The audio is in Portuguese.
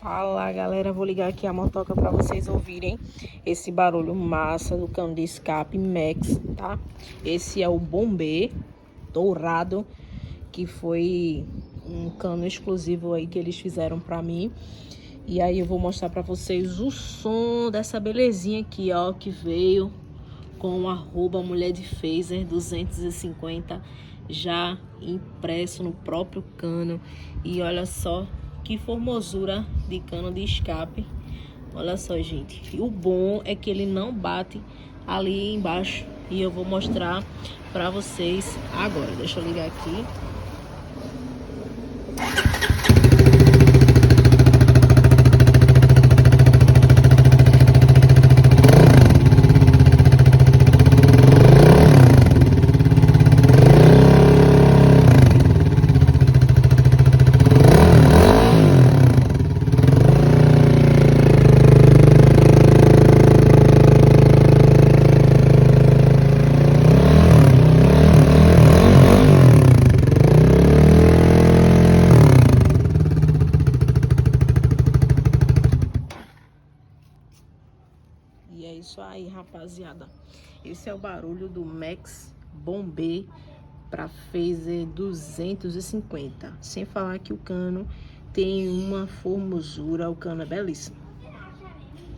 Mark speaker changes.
Speaker 1: Fala galera, vou ligar aqui a motoca para vocês ouvirem esse barulho massa do cano de escape Max, tá? Esse é o Bombê dourado, que foi um cano exclusivo aí que eles fizeram para mim. E aí eu vou mostrar para vocês o som dessa belezinha aqui, ó, que veio com o arroba Mulher de Phaser 250 já impresso no próprio cano. E olha só que formosura de cano de escape. Olha só, gente. E o bom é que ele não bate ali embaixo. E eu vou mostrar pra vocês agora. Deixa eu ligar aqui. E é isso aí, rapaziada. Esse é o barulho do Max Bombê para Phaser 250. Sem falar que o cano tem uma formosura, o cano é belíssimo.